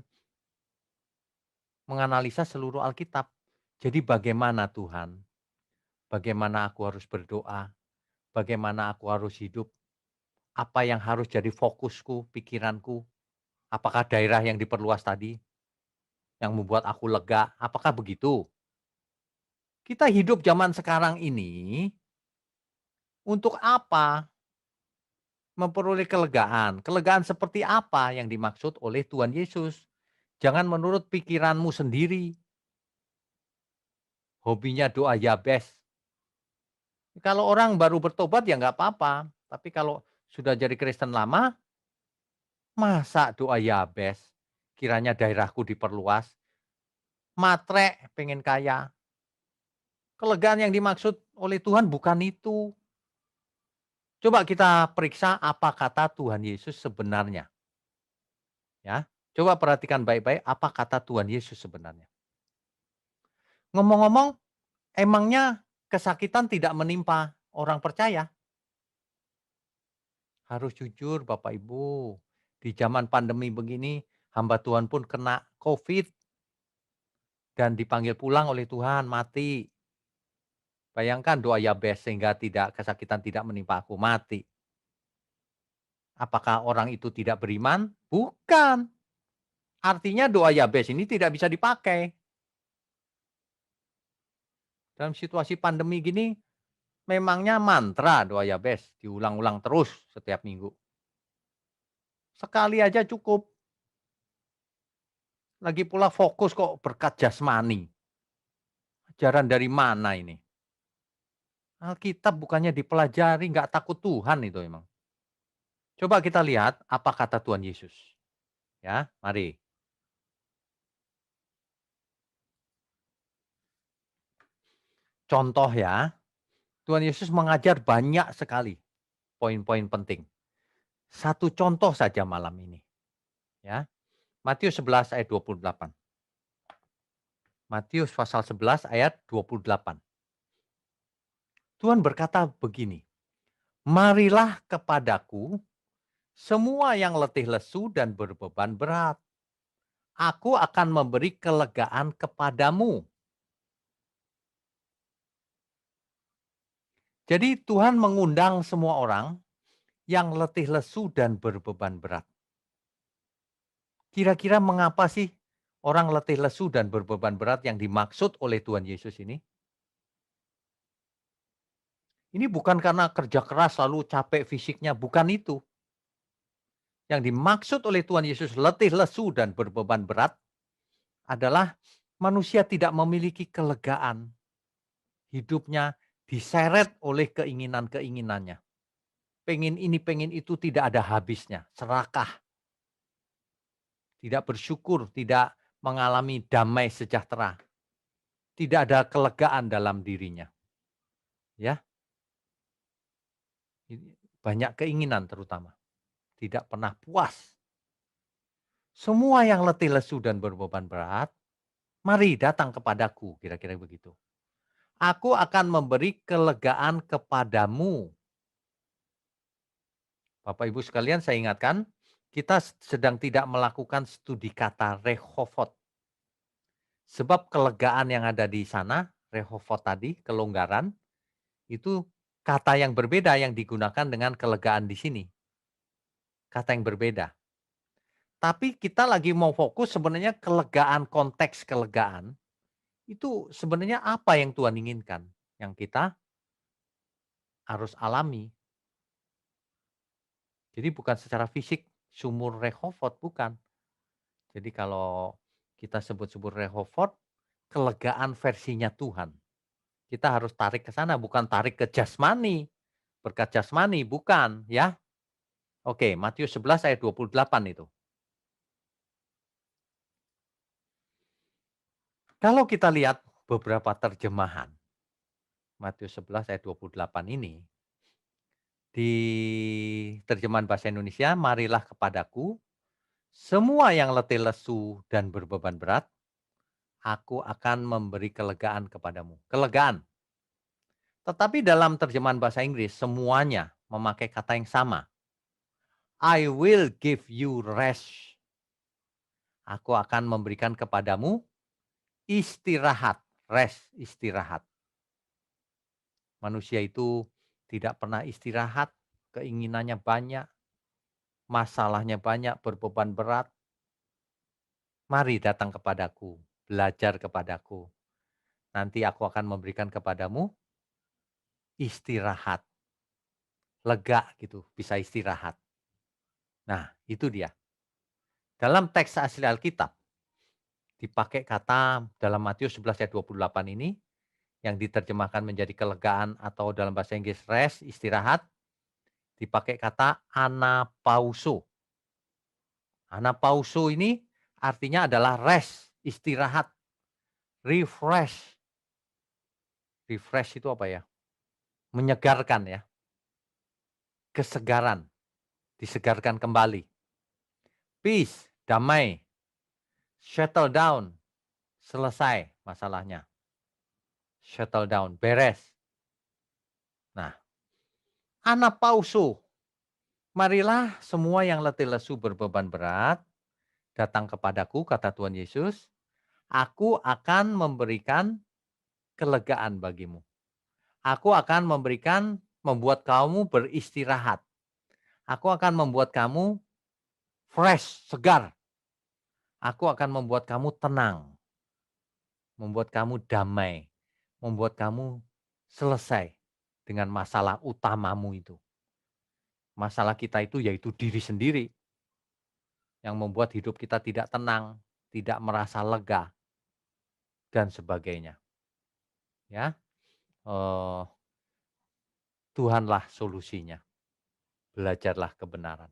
Speaker 1: menganalisa seluruh Alkitab. Jadi bagaimana Tuhan? Bagaimana aku harus berdoa? Bagaimana aku harus hidup? Apa yang harus jadi fokusku, pikiranku? Apakah daerah yang diperluas tadi yang membuat aku lega? Apakah begitu? Kita hidup zaman sekarang ini untuk apa? memperoleh kelegaan. Kelegaan seperti apa yang dimaksud oleh Tuhan Yesus? Jangan menurut pikiranmu sendiri, hobinya doa Yabes. Kalau orang baru bertobat ya nggak apa-apa, tapi kalau sudah jadi Kristen lama, masa doa Yabes? Kiranya daerahku diperluas, matre pengen kaya. Kelegaan yang dimaksud oleh Tuhan bukan itu. Coba kita periksa apa kata Tuhan Yesus sebenarnya, ya. Coba perhatikan baik-baik apa kata Tuhan Yesus sebenarnya. Ngomong-ngomong, emangnya kesakitan tidak menimpa orang percaya? Harus jujur Bapak Ibu, di zaman pandemi begini hamba Tuhan pun kena COVID dan dipanggil pulang oleh Tuhan, mati. Bayangkan doa Yabes sehingga tidak kesakitan tidak menimpa aku, mati. Apakah orang itu tidak beriman? Bukan. Artinya doa Yabes ini tidak bisa dipakai. Dalam situasi pandemi gini, memangnya mantra doa Yabes diulang-ulang terus setiap minggu. Sekali aja cukup. Lagi pula fokus kok berkat jasmani. Ajaran dari mana ini? Alkitab bukannya dipelajari, nggak takut Tuhan itu emang. Coba kita lihat apa kata Tuhan Yesus. Ya, mari. Contoh ya, Tuhan Yesus mengajar banyak sekali poin-poin penting. Satu contoh saja malam ini. Ya, Matius 11 ayat 28. Matius pasal 11 ayat 28. Tuhan berkata begini, "Marilah kepadaku semua yang letih lesu dan berbeban berat. Aku akan memberi kelegaan kepadamu." Jadi Tuhan mengundang semua orang yang letih lesu dan berbeban berat. Kira-kira mengapa sih orang letih lesu dan berbeban berat yang dimaksud oleh Tuhan Yesus ini? Ini bukan karena kerja keras lalu capek fisiknya, bukan itu. Yang dimaksud oleh Tuhan Yesus letih lesu dan berbeban berat adalah manusia tidak memiliki kelegaan. Hidupnya diseret oleh keinginan-keinginannya. Pengen ini, pengen itu tidak ada habisnya, serakah, tidak bersyukur, tidak mengalami damai sejahtera, tidak ada kelegaan dalam dirinya. Ya, banyak keinginan terutama, tidak pernah puas. Semua yang letih lesu dan berbeban berat, mari datang kepadaku, kira-kira begitu. Aku akan memberi kelegaan kepadamu. Bapak Ibu sekalian, saya ingatkan, kita sedang tidak melakukan studi kata rehovot. Sebab kelegaan yang ada di sana, rehovot tadi, kelonggaran, itu kata yang berbeda yang digunakan dengan kelegaan di sini. Kata yang berbeda. Tapi kita lagi mau fokus sebenarnya kelegaan, konteks kelegaan, itu sebenarnya apa yang Tuhan inginkan, yang kita harus alami. Jadi bukan secara fisik, sumur rehovot, bukan. Jadi kalau kita sebut sumur rehovot, kelegaan versinya Tuhan. Kita harus tarik ke sana, bukan tarik ke jasmani, berkat jasmani, bukan ya. Oke, Matius 11 ayat 28 itu. Kalau kita lihat beberapa terjemahan, Matius 11 ayat 28 ini, di terjemahan bahasa Indonesia, marilah kepadaku, semua yang letih lesu dan berbeban berat, aku akan memberi kelegaan kepadamu. Kelegaan. Tetapi dalam terjemahan bahasa Inggris, semuanya memakai kata yang sama. I will give you rest. Aku akan memberikan kepadamu istirahat. Rest, istirahat. Manusia itu tidak pernah istirahat, keinginannya banyak, masalahnya banyak, berbeban berat. Mari datang kepadaku, belajar kepadaku. Nanti aku akan memberikan kepadamu istirahat. lega gitu, bisa istirahat. Nah, itu dia. Dalam teks asli Alkitab dipakai kata dalam Matius 11 ayat 28 ini yang diterjemahkan menjadi kelegaan atau dalam bahasa Inggris rest, istirahat, dipakai kata anapauso. Anapauso ini artinya adalah rest, istirahat, refresh. Refresh itu apa ya? Menyegarkan ya, kesegaran, disegarkan kembali. Peace, damai, settle down, selesai masalahnya. Settle down, beres. Nah, anapauso. Marilah semua yang letih lesu berbeban berat, datang kepadaku, kata Tuhan Yesus. Aku akan memberikan kelegaan bagimu. Aku akan membuat kamu beristirahat. Aku akan membuat kamu fresh, segar. Aku akan membuat kamu tenang, membuat kamu damai, membuat kamu selesai dengan masalah utamamu itu. Masalah kita itu yaitu diri sendiri yang membuat hidup kita tidak tenang, tidak merasa lega dan sebagainya. Ya, eh, Tuhanlah solusinya. Belajarlah kebenaran.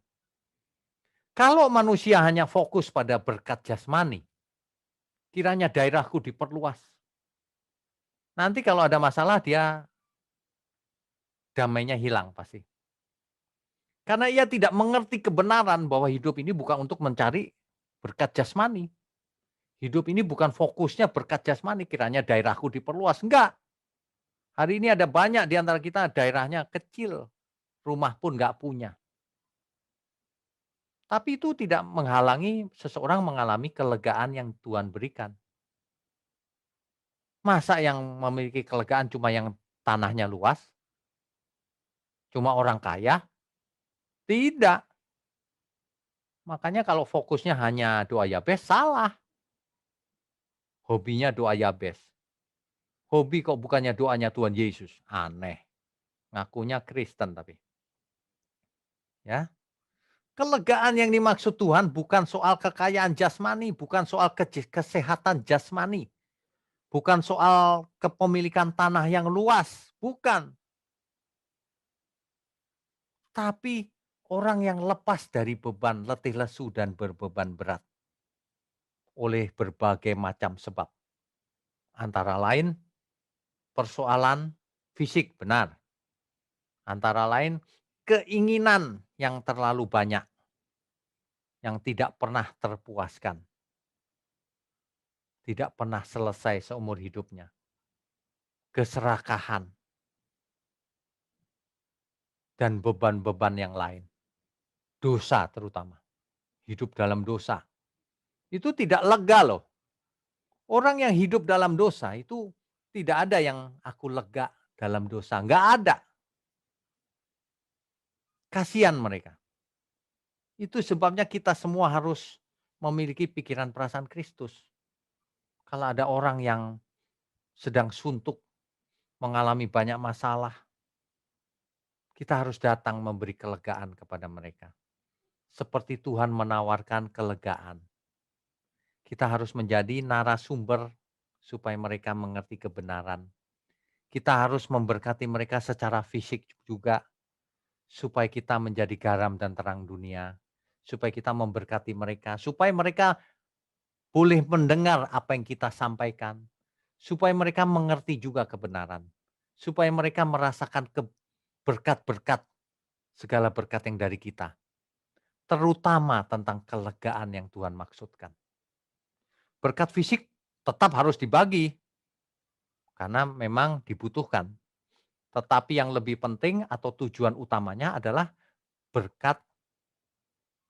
Speaker 1: Kalau manusia hanya fokus pada berkat jasmani, kiranya daerahku diperluas. Nanti kalau ada masalah dia damainya hilang pasti. Karena ia tidak mengerti kebenaran bahwa hidup ini bukan untuk mencari berkat jasmani. Hidup ini bukan fokusnya berkat jasmani, kiranya daerahku diperluas. Enggak. Hari ini ada banyak di antara kita daerahnya kecil, rumah pun enggak punya. Tapi itu tidak menghalangi seseorang mengalami kelegaan yang Tuhan berikan. Masa yang memiliki kelegaan cuma yang tanahnya luas, cuma orang kaya? Tidak. Makanya kalau fokusnya hanya doa Yabes, salah. Hobinya doa Yabes. Hobi kok bukannya doanya Tuhan Yesus? Aneh. Ngakunya Kristen tapi. Ya. Kelegaan yang dimaksud Tuhan bukan soal kekayaan jasmani, bukan soal kesehatan jasmani, bukan soal kepemilikan tanah yang luas, bukan. Tapi orang yang lepas dari beban letih lesu dan berbeban berat oleh berbagai macam sebab. Antara lain persoalan fisik, benar. Antara lain keinginan yang terlalu banyak, yang tidak pernah terpuaskan, tidak pernah selesai seumur hidupnya. Keserakahan dan beban-beban yang lain. Dosa terutama, hidup dalam dosa. Itu tidak lega loh. Orang yang hidup dalam dosa itu tidak ada yang aku lega dalam dosa, nggak ada. Kasihan mereka. Itu sebabnya kita semua harus memiliki pikiran perasaan Kristus. Kalau ada orang yang sedang suntuk, mengalami banyak masalah, kita harus datang memberi kelegaan kepada mereka. Seperti Tuhan menawarkan kelegaan. Kita harus menjadi narasumber supaya mereka mengerti kebenaran. Kita harus memberkati mereka secara fisik juga, supaya kita menjadi garam dan terang dunia. Supaya kita memberkati mereka, supaya mereka boleh mendengar apa yang kita sampaikan. Supaya mereka mengerti juga kebenaran. Supaya mereka merasakan berkat-berkat, segala berkat yang dari kita. Terutama tentang kelegaan yang Tuhan maksudkan. Berkat fisik tetap harus dibagi, karena memang dibutuhkan. Tetapi yang lebih penting atau tujuan utamanya adalah berkat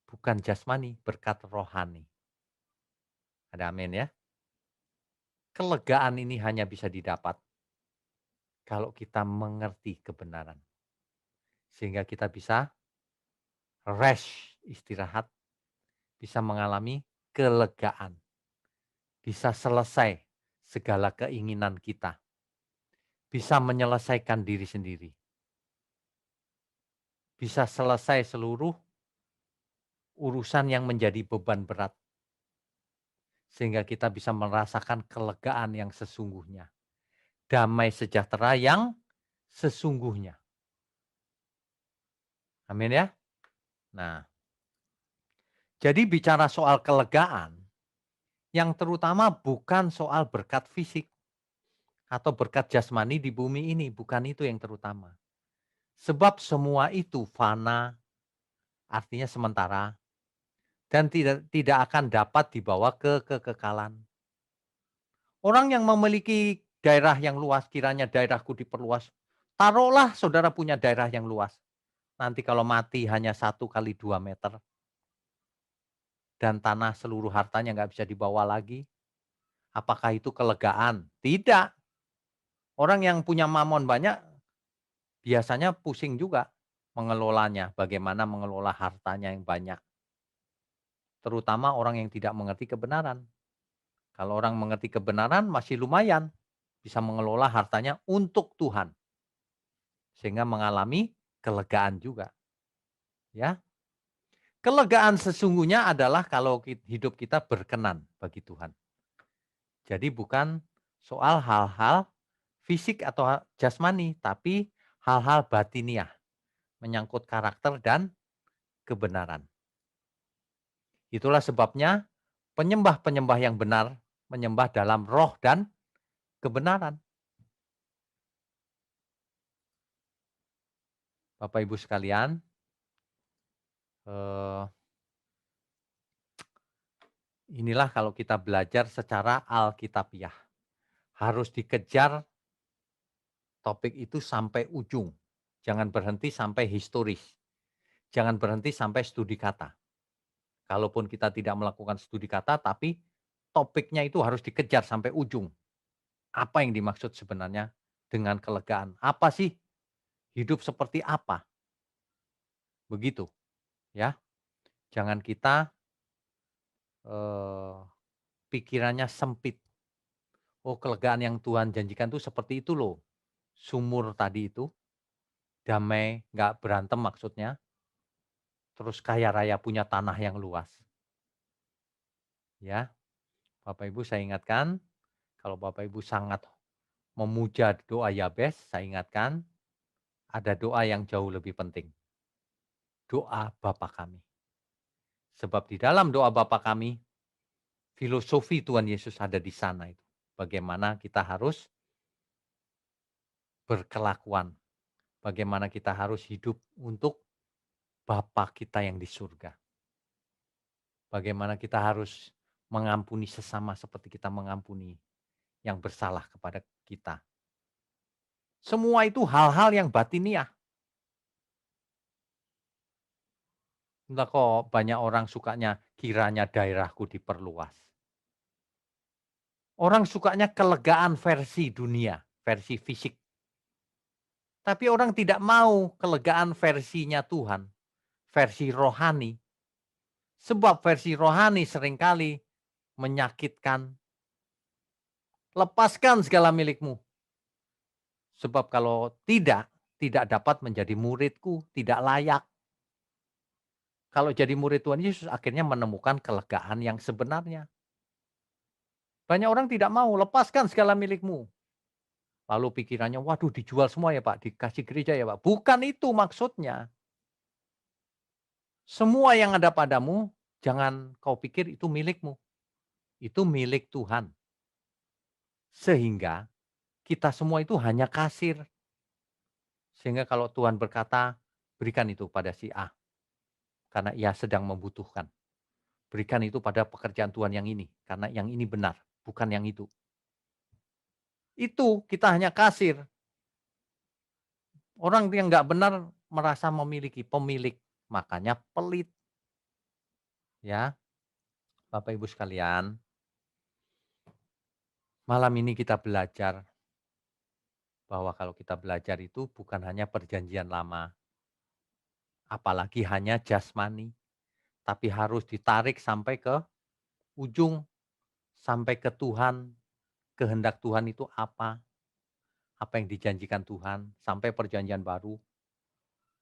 Speaker 1: bukan jasmani, berkat rohani. Ada amin ya. Kelegaan ini hanya bisa didapat kalau kita mengerti kebenaran. Sehingga kita bisa rest, istirahat, bisa mengalami kelegaan. Bisa selesai segala keinginan kita. Bisa menyelesaikan diri sendiri. bisa selesai seluruh urusan yang menjadi beban berat. Sehingga kita bisa merasakan kelegaan yang sesungguhnya. Damai sejahtera yang sesungguhnya. Amin ya. Nah, jadi bicara soal kelegaan, yang terutama bukan soal berkat fisik atau berkat jasmani di bumi ini, bukan itu yang terutama. Sebab semua itu fana, artinya sementara, dan tidak akan dapat dibawa ke kekekalan. Orang yang memiliki daerah yang luas, kiranya daerahku diperluas. Taruhlah saudara punya daerah yang luas. Nanti kalau mati hanya 1 kali 2 meter dan tanah seluruh hartanya nggak bisa dibawa lagi. Apakah itu kelegaan? Tidak. Orang yang punya mamon banyak biasanya pusing juga mengelolanya. Bagaimana mengelola hartanya yang banyak. Terutama orang yang tidak mengerti kebenaran. Kalau orang mengerti kebenaran masih lumayan. Bisa mengelola hartanya untuk Tuhan. Sehingga mengalami kelegaan juga. Ya, kelegaan sesungguhnya adalah kalau hidup kita berkenan bagi Tuhan. Jadi bukan soal hal-hal fisik atau jasmani, tapi hal-hal batiniah, menyangkut karakter dan kebenaran. Itulah sebabnya penyembah-penyembah yang benar menyembah dalam roh dan kebenaran. Bapak Ibu sekalian, eh, inilah kalau kita belajar secara alkitabiah. Harus dikejar topik itu sampai ujung. Jangan berhenti sampai historis. Jangan berhenti sampai studi kata. Kalaupun kita tidak melakukan studi kata, tapi topiknya itu harus dikejar sampai ujung. Apa yang dimaksud sebenarnya dengan kelegaan? Apa sih hidup seperti apa? Begitu, ya. Jangan kita eh, pikirannya sempit. Oh, kelegaan yang Tuhan janjikan tuh seperti itu loh. Sumur tadi itu, damai, nggak berantem maksudnya. Terus kaya raya punya tanah yang luas. Ya, Bapak Ibu saya ingatkan, kalau Bapak Ibu sangat memuja doa Yabes, saya ingatkan ada doa yang jauh lebih penting. Doa Bapa kami. Sebab di dalam doa Bapa kami, filosofi Tuhan Yesus ada di sana itu. Bagaimana kita harus berkelakuan. Bagaimana kita harus hidup untuk Bapa kita yang di surga. Bagaimana kita harus mengampuni sesama seperti kita mengampuni yang bersalah kepada kita. Semua itu hal-hal yang batiniah. Entah kok banyak orang sukanya kiranya daerahku diperluas. Orang sukanya kelegaan versi dunia, versi fisik. Tapi orang tidak mau kelegaan versinya Tuhan, versi rohani. Sebab versi rohani seringkali menyakitkan. Lepaskan segala milikmu. Sebab kalau tidak dapat menjadi muridku, tidak layak. Kalau jadi murid Tuhan Yesus akhirnya menemukan kelegaan yang sebenarnya. Banyak orang tidak mau, lepaskan segala milikmu. Lalu pikirannya, waduh dijual semua ya Pak, dikasih gereja ya Pak. Bukan itu maksudnya. Semua yang ada padamu, jangan kau pikir itu milikmu. Itu milik Tuhan. Sehingga kita semua itu hanya kasir. Sehingga kalau Tuhan berkata, berikan itu pada si A. Karena ia sedang membutuhkan. Berikan itu pada pekerjaan Tuhan yang ini. Karena yang ini benar, bukan yang itu. Itu kita hanya kasir. Orang yang nggak benar merasa memiliki pemilik. Makanya pelit. Ya, Bapak Ibu sekalian. Malam ini kita belajar bahwa kalau kita belajar itu bukan hanya perjanjian lama. Apalagi hanya jasmani. Tapi harus ditarik sampai ke ujung. Sampai ke Tuhan. Kehendak Tuhan itu apa? Apa yang dijanjikan Tuhan. Sampai perjanjian baru.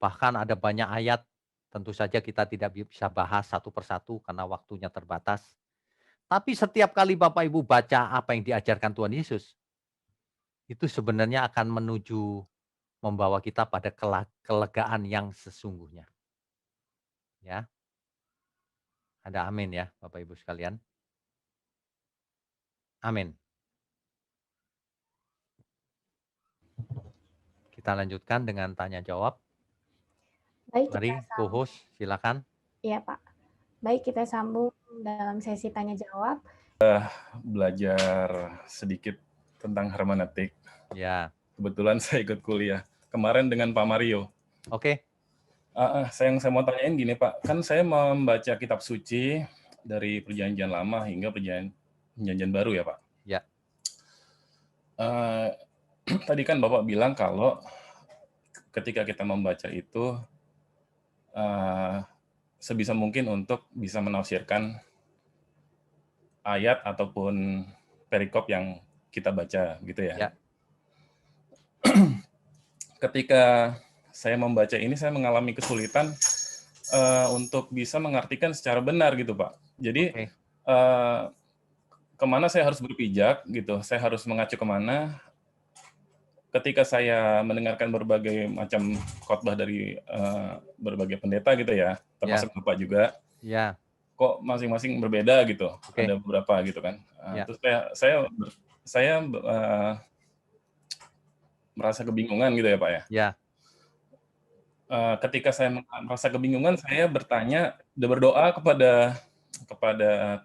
Speaker 1: Bahkan ada banyak ayat, tentu saja kita tidak bisa bahas satu persatu karena waktunya terbatas. Tapi setiap kali Bapak Ibu baca apa yang diajarkan Tuhan Yesus, itu sebenarnya akan menuju membawa kita pada kelegaan yang sesungguhnya. Ya, ada amin ya Bapak Ibu sekalian. Amin. Kita lanjutkan dengan tanya jawab.
Speaker 2: Baik, kita
Speaker 1: Mari co-host silakan.
Speaker 2: iya, Pak. Baik, kita sambung dalam sesi tanya jawab.
Speaker 3: Belajar sedikit tentang hermeneutik.
Speaker 1: Ya.
Speaker 3: Kebetulan saya ikut kuliah kemarin dengan Pak Mario.
Speaker 1: Oke.
Speaker 3: Yang saya mau tanyain gini Pak, kan saya membaca kitab suci dari perjanjian lama hingga perjanjian baru ya Pak.
Speaker 1: Ya.
Speaker 3: Tadi kan Bapak bilang kalau ketika kita membaca itu sebisa mungkin untuk bisa menafsirkan ayat ataupun perikop yang kita baca gitu ya.
Speaker 1: Ya.
Speaker 3: Ketika saya membaca ini, saya mengalami kesulitan untuk bisa mengartikan secara benar gitu Pak. Jadi kemana saya harus berpijak gitu, saya harus mengacu kemana. Ketika saya mendengarkan berbagai macam khotbah dari berbagai pendeta gitu ya, termasuk Bapak juga.
Speaker 1: Ya.
Speaker 3: Kok masing-masing berbeda gitu, ada beberapa gitu kan. Terus saya merasa kebingungan gitu ya Pak ya.
Speaker 1: Ya.
Speaker 3: Ketika saya merasa kebingungan, saya berdoa kepada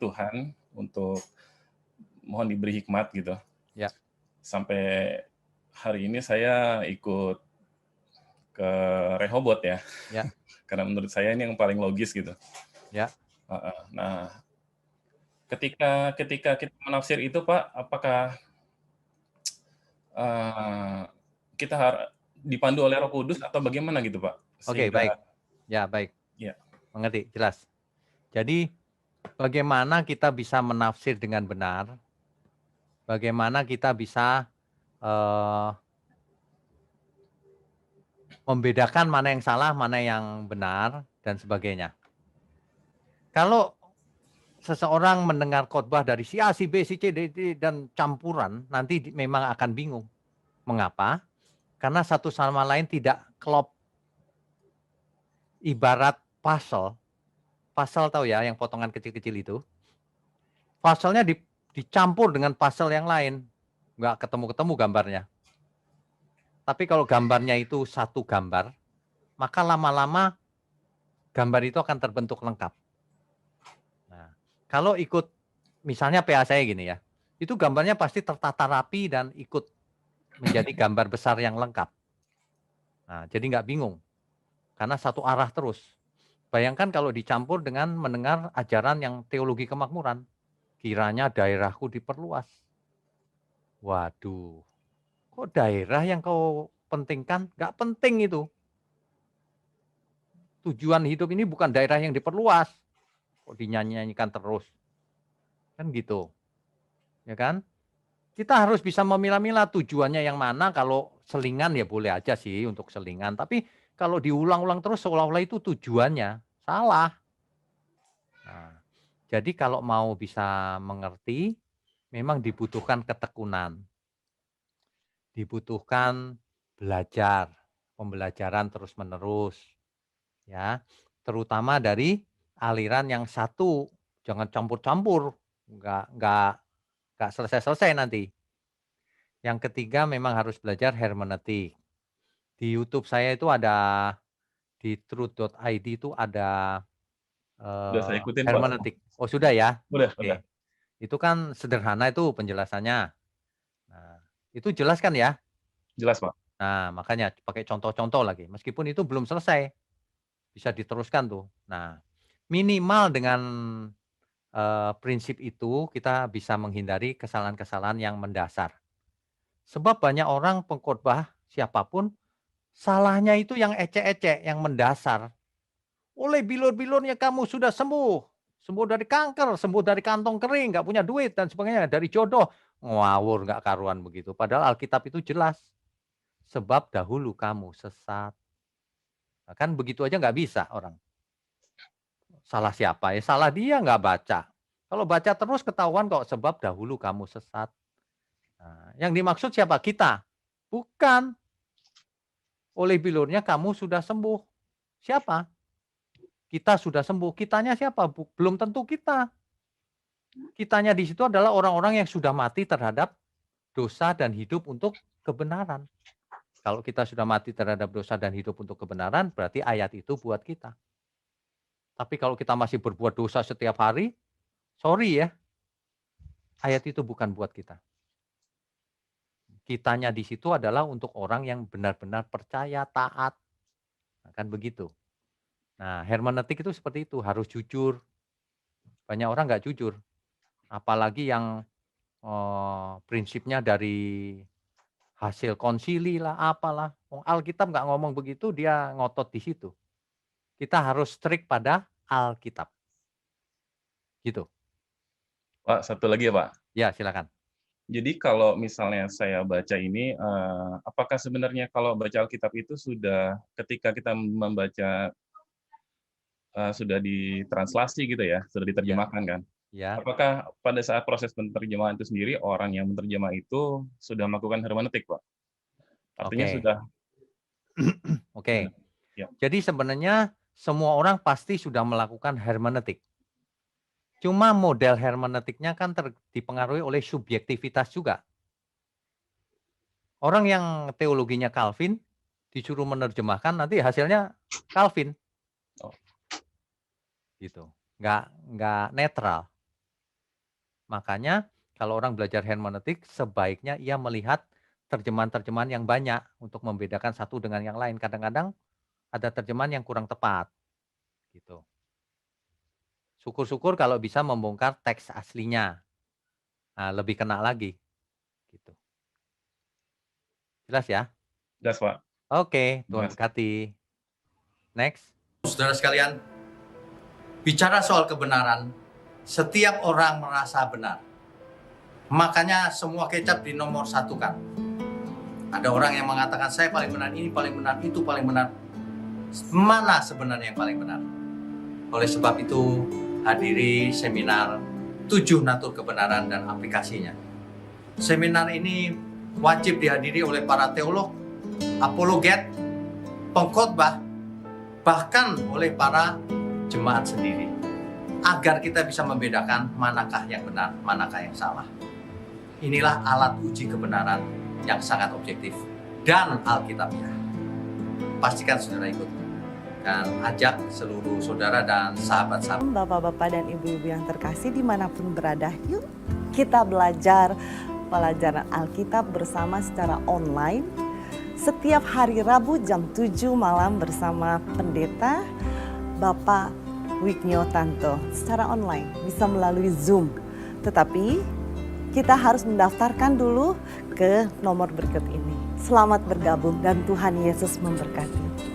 Speaker 3: Tuhan untuk mohon diberi hikmat gitu.
Speaker 1: Ya.
Speaker 3: Sampai hari ini saya ikut ke Rehoboth ya.
Speaker 1: Ya.
Speaker 3: Karena menurut saya ini yang paling logis gitu.
Speaker 1: Ya.
Speaker 3: Nah, ketika kita menafsir itu Pak, apakah kita harus dipandu oleh Roh Kudus atau bagaimana gitu Pak?
Speaker 1: Oke, baik. Ya, baik.
Speaker 3: Ya.
Speaker 1: Mengerti, jelas. Jadi bagaimana kita bisa menafsir dengan benar? Bagaimana kita bisa membedakan mana yang salah, mana yang benar, dan sebagainya. Kalau seseorang mendengar khotbah dari si A, si B, si C, D, dan campuran, nanti memang akan bingung. Mengapa? Karena satu sama lain tidak klop. Ibarat puzzle tahu ya, yang potongan kecil-kecil itu. Puzzle-nya dicampur dengan puzzle yang lain. Nggak ketemu-ketemu gambarnya. Tapi kalau gambarnya itu satu gambar, maka lama-lama gambar itu akan terbentuk lengkap. Nah, kalau ikut misalnya PA saya gini ya, itu gambarnya pasti tertata rapi dan ikut menjadi gambar besar yang lengkap. Nah, jadi nggak bingung, karena satu arah terus. Bayangkan kalau dicampur dengan mendengar ajaran yang teologi kemakmuran, kiranya daerahku diperluas. Waduh, kok daerah yang kau pentingkan? Nggak penting itu. Tujuan hidup ini bukan daerah yang diperluas. Kok dinyanyikan terus. Kan gitu. Ya kan? Kita harus bisa memilah-milah tujuannya yang mana. Kalau selingan ya boleh aja sih untuk selingan. Tapi kalau diulang-ulang terus seolah-olah itu tujuannya. Salah. Nah, jadi kalau mau bisa mengerti, memang dibutuhkan ketekunan. Dibutuhkan belajar, pembelajaran terus-menerus. Ya, terutama dari aliran yang satu, jangan campur-campur, nggak selesai-selesai nanti. Yang ketiga memang harus belajar hermeneutik. Di YouTube saya itu ada, di truth.id itu ada
Speaker 3: Sudah saya ikutin
Speaker 1: hermeneutik.
Speaker 3: Pak.
Speaker 1: Oh sudah ya?
Speaker 3: Udah.
Speaker 1: Itu kan sederhana itu penjelasannya. Nah, itu jelas kan ya?
Speaker 3: Jelas Pak.
Speaker 1: Nah, makanya pakai contoh-contoh lagi. Meskipun itu belum selesai, bisa diteruskan tuh. Nah, minimal dengan prinsip itu kita bisa menghindari kesalahan-kesalahan yang mendasar. Sebab banyak orang pengkhotbah siapapun, salahnya itu yang ecek-ecek, yang mendasar. Oleh bilur-bilurnya kamu sudah sembuh. Sembuh dari kanker, sembuh dari kantong kering, nggak punya duit dan sebagainya, dari jodoh. Ngawur nggak karuan begitu. Padahal Alkitab itu jelas. Sebab dahulu kamu sesat. Kan begitu aja nggak bisa orang. Salah siapa? Ya salah dia nggak baca. Kalau baca terus ketahuan kok, sebab dahulu kamu sesat. Nah, yang dimaksud siapa? Kita. Bukan. Oleh bilurnya kamu sudah sembuh. Siapa? Kita sudah sembuh. Kitanya siapa? Belum tentu kita. Kitanya di situ adalah orang-orang yang sudah mati terhadap dosa dan hidup untuk kebenaran. Kalau kita sudah mati terhadap dosa dan hidup untuk kebenaran, berarti ayat itu buat kita. Tapi kalau kita masih berbuat dosa setiap hari, sorry ya, ayat itu bukan buat kita. Kitanya di situ adalah untuk orang yang benar-benar percaya, taat. Nah, kan begitu. Nah, hermeneutik itu seperti itu, harus jujur. Banyak orang nggak jujur. Apalagi yang prinsipnya dari hasil konsili lah, apalah. Alkitab nggak ngomong begitu, dia ngotot di situ. Kita harus strict pada Alkitab. Gitu.
Speaker 3: Pak, satu lagi ya Pak.
Speaker 1: Ya, silakan.
Speaker 3: Jadi kalau misalnya saya baca ini, apakah sebenarnya kalau baca Alkitab itu sudah ketika kita membaca sudah ditranslasi gitu ya, sudah diterjemahkan kan?
Speaker 1: Ya.
Speaker 3: Apakah pada saat proses penerjemahan itu sendiri orang yang menerjemah itu sudah melakukan hermeneutik, Pak? Artinya sudah.
Speaker 1: Oke.
Speaker 3: Ya.
Speaker 1: Jadi sebenarnya semua orang pasti sudah melakukan hermeneutik. Cuma model hermeneutiknya kan dipengaruhi oleh subjektivitas juga. Orang yang teologinya Calvin disuruh menerjemahkan, nanti hasilnya Calvin. Gitu. Nggak netral. Makanya kalau orang belajar hermeneutik, sebaiknya ia melihat terjemahan-terjemahan yang banyak untuk membedakan satu dengan yang lain. Kadang-kadang ada terjemahan yang kurang tepat. Gitu. Syukur-syukur kalau bisa membongkar teks aslinya. Nah, lebih kena lagi. Gitu. Jelas ya?
Speaker 3: Jelas, Pak.
Speaker 1: Oke, Tuhan berkati. Next. Saudara sekalian, bicara soal kebenaran, setiap orang merasa benar. Makanya semua kecap dinomor satukan. Ada orang yang mengatakan saya paling benar, ini paling benar, itu paling benar. Mana sebenarnya yang paling benar? Oleh sebab itu, hadiri seminar 7 natur kebenaran dan aplikasinya. Seminar ini wajib dihadiri oleh para teolog, apologet, pengkhotbah, bahkan oleh para jemaat sendiri. Agar kita bisa membedakan manakah yang benar, manakah yang salah. Inilah alat uji kebenaran yang sangat objektif dan alkitabiah. Pastikan saudara ikut. Dan ajak seluruh saudara dan sahabat-sahabat.
Speaker 4: Bapak-bapak dan ibu-ibu yang terkasih dimanapun berada, yuk kita belajar pelajaran Alkitab bersama secara online. Setiap hari Rabu jam 7 malam bersama pendeta Bapak Wignio Tanto secara online, bisa melalui Zoom. Tetapi kita harus mendaftarkan dulu ke nomor berikut ini. Selamat bergabung dan Tuhan Yesus memberkati.